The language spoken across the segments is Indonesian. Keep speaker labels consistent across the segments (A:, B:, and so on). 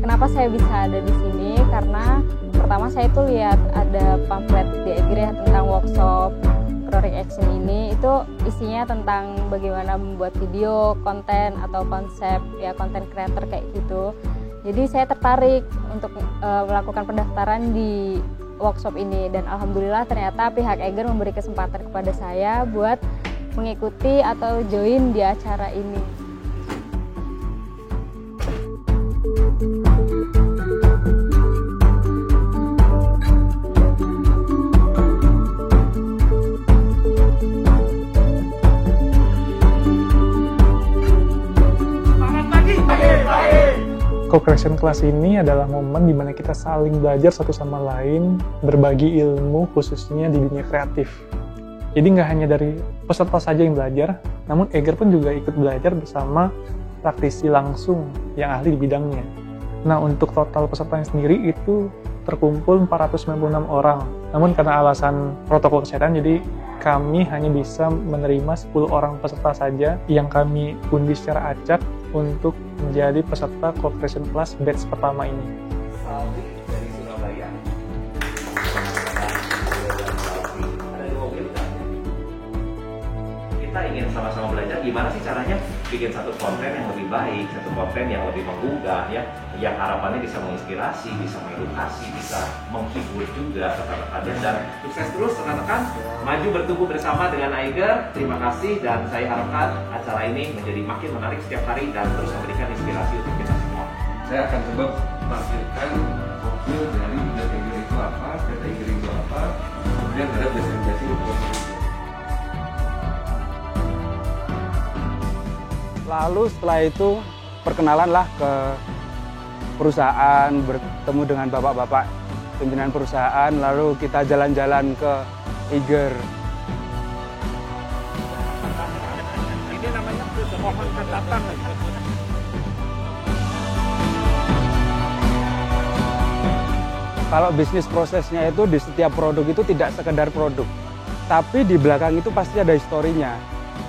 A: Kenapa saya bisa ada di sini? Karena pertama saya itu lihat ada pamflet di Egreh tentang workshop Chronic Action ini. Itu isinya tentang bagaimana membuat video, konten atau konsep ya konten creator kayak gitu. Jadi saya tertarik untuk melakukan pendaftaran di workshop ini dan alhamdulillah ternyata pihak Egreh memberi kesempatan kepada saya buat mengikuti atau join di acara ini.
B: Co-creation class ini adalah momen di mana kita saling belajar satu sama lain, berbagi ilmu khususnya di dunia kreatif. Jadi nggak hanya dari peserta saja yang belajar, namun Egreh pun juga ikut belajar bersama praktisi langsung yang ahli di bidangnya. Nah, untuk total pesertanya sendiri itu terkumpul 496 orang. Namun karena alasan protokol kesehatan, jadi kami hanya bisa menerima 10 orang peserta saja yang kami undi secara acak untuk menjadi peserta Co-creation Class batch pertama ini.
C: Salvi dari Surabaya. Ada 2 mobil kan? Kita ingin sama-sama belajar gimana sih caranya bikin satu konten yang lebih baik, satu konten yang lebih menggugah ya, yang harapannya bisa menginspirasi, bisa mengedukasi, bisa menghibur juga rekan-rekannya, dan sukses terus rekan-rekan, maju bertumbuh bersama dengan Egreh. Terima kasih dan saya harapkan acara ini menjadi makin menarik setiap hari dan terus memberikan inspirasi untuk kita semua.
D: Saya akan coba tampilkan profil dari Egreh itu apa, data Egreh itu apa, kemudian ada basic untuk
E: Lalu setelah itu perkenalanlah ke perusahaan, bertemu dengan bapak-bapak pimpinan perusahaan, lalu kita jalan-jalan ke Egreh.
F: Ini namanya pohon ketapang.
E: Kalau bisnis prosesnya itu di setiap produk itu tidak sekedar produk, tapi di belakang itu pasti ada historinya.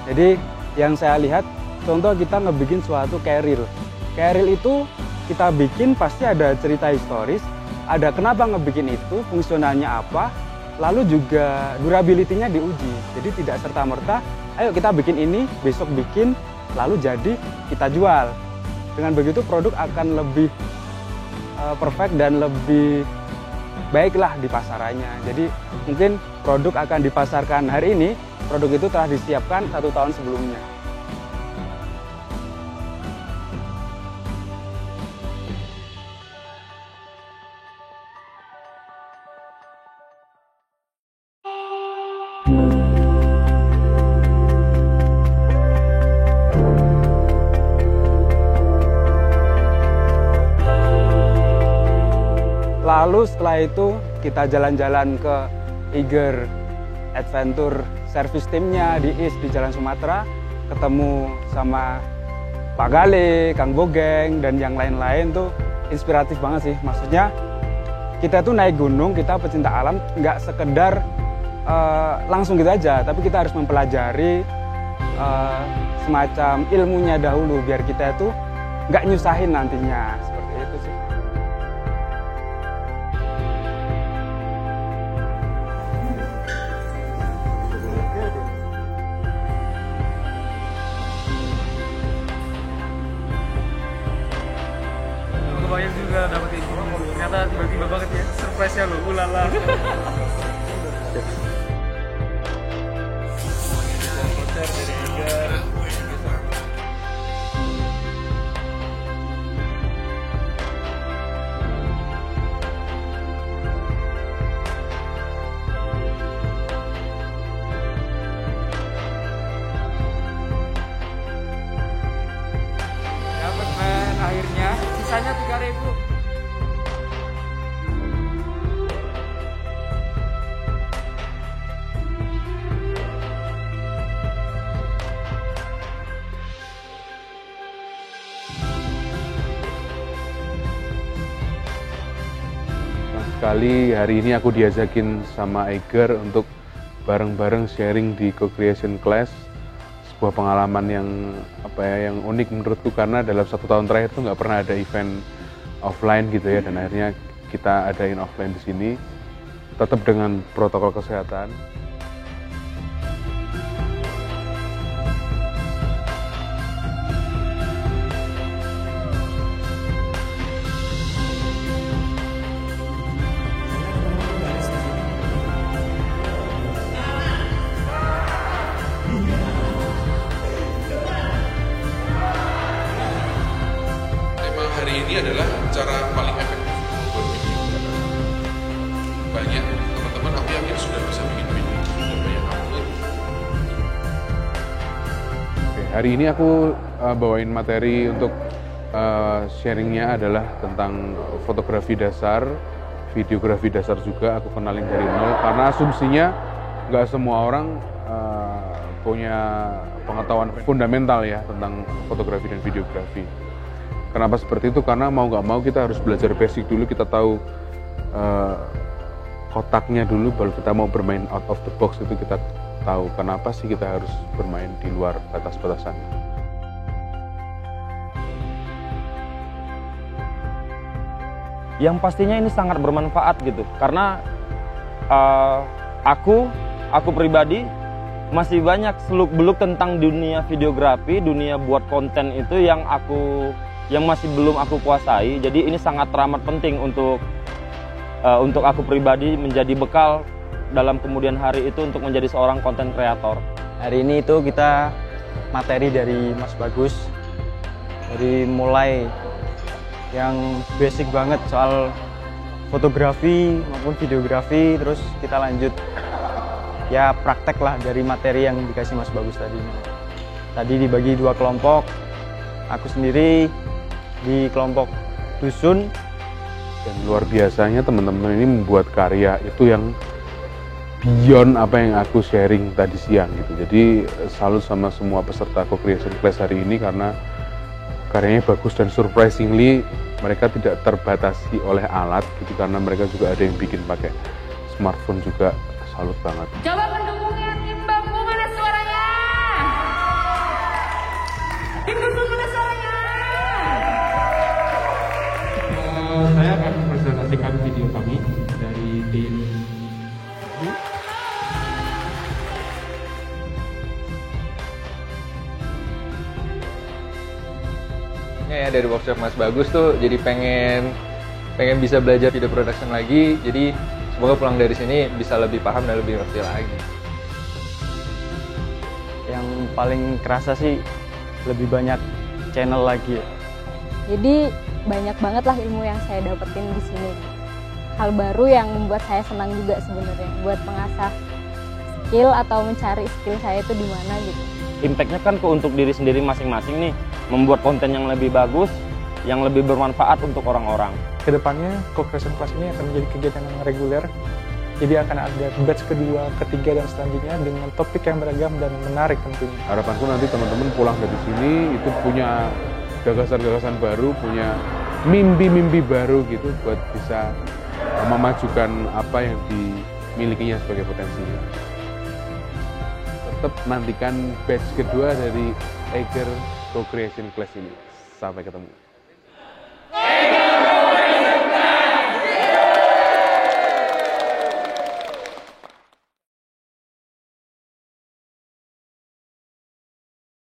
E: Jadi yang saya lihat, contoh kita ngebikin suatu carrier. Carrier itu kita bikin pasti ada cerita historis, ada kenapa ngebikin itu, fungsionalnya apa, lalu juga durability-nya diuji. Jadi tidak serta-merta, ayo kita bikin ini, besok bikin, lalu jadi kita jual. Dengan begitu produk akan lebih perfect dan lebih baiklah di pasarannya. Jadi mungkin produk akan dipasarkan hari ini, produk itu telah disiapkan 1 tahun sebelumnya. Lalu setelah itu kita jalan-jalan ke Egreh Adventure Service Team-nya di East di Jalan Sumatera, ketemu sama Pak Gale, Kang Bogeng, dan yang lain-lain tuh inspiratif banget sih. Maksudnya kita tuh naik gunung, kita pecinta alam, nggak sekedar langsung gitu aja, tapi kita harus mempelajari semacam ilmunya dahulu biar kita itu nggak nyusahin nantinya, seperti itu sih.
F: Kebayang juga dapat kayak gini. Ternyata tiba-tiba banget ya, surprise-nya loh, ulala. Konser dari Egreh. Dapat men, akhirnya sisanya 3.000.
G: sekali hari ini aku diajakin sama Eiger untuk bareng-bareng sharing di Co-Creation Class. Sebuah pengalaman yang yang unik menurutku, karena dalam 1 tahun terakhir tuh nggak pernah ada event offline gitu ya, dan akhirnya kita adain offline di sini, tetap dengan protokol kesehatan.
D: Hari ini adalah cara paling efektif membuat video. Banyak teman-teman aku yakin sudah bisa bikin video, sudah banyak upload.
G: Oke, hari ini aku bawain materi untuk sharingnya adalah tentang fotografi dasar, videografi dasar juga. Aku kenalin dari nol, karena asumsinya nggak semua orang punya pengetahuan fundamental ya tentang fotografi dan videografi. Kenapa seperti itu? Karena mau nggak mau kita harus belajar basic dulu, kita tahu kotaknya dulu, baru kita mau bermain out of the box itu kita tahu kenapa sih kita harus bermain di luar batas-batasan.
H: Yang pastinya ini sangat bermanfaat gitu, karena aku pribadi masih banyak seluk-beluk tentang dunia videografi, dunia buat konten itu yang masih belum aku kuasai. Jadi ini sangat teramat penting untuk aku pribadi menjadi bekal dalam kemudian hari itu untuk menjadi seorang konten kreator.
I: Hari ini itu kita materi dari Mas Bagus, dari mulai yang basic banget soal fotografi maupun videografi, terus kita lanjut ya praktek lah dari materi yang dikasih Mas Bagus tadi. Tadi dibagi 2 kelompok, aku sendiri di kelompok dusun.
G: Dan luar biasanya teman-teman ini membuat karya itu yang beyond apa yang aku sharing tadi siang gitu. Jadi salut sama semua peserta Co-Creation Class hari ini, karena karyanya bagus dan surprisingly mereka tidak terbatasi oleh alat gitu, karena mereka juga ada yang bikin pakai smartphone juga. Salut banget.
J: Coba pendukungnya tim Bambu, mana suaranya? Tim dusun mana suaranya?
K: Saya akan mempresentasikan video kami dari tim
L: ya dari workshop Mas Bagus tuh jadi pengen bisa belajar video production lagi. Jadi semoga pulang dari sini bisa lebih paham dan lebih ngerti lagi.
I: Yang paling kerasa sih lebih banyak channel lagi ya.
A: Jadi banyak banget lah ilmu yang saya dapetin di sini. Hal baru yang membuat saya senang juga sebenarnya, buat mengasah skill atau mencari skill saya itu di mana gitu.
H: Impact-nya kan untuk diri sendiri masing-masing nih, membuat konten yang lebih bagus, yang lebih bermanfaat untuk orang-orang.
B: Kedepannya Co-Creation Class ini akan menjadi kegiatan yang reguler. Jadi akan ada batch kedua, ketiga, dan selanjutnya dengan topik yang beragam dan menarik tentunya.
G: Harapanku nanti teman-teman pulang dari sini itu punya gagasan-gagasan baru, punya mimpi-mimpi baru gitu buat bisa memajukan apa yang dimilikinya sebagai potensi. Tetap nantikan batch kedua dari Eiger Co-Creation Class ini. Sampai ketemu.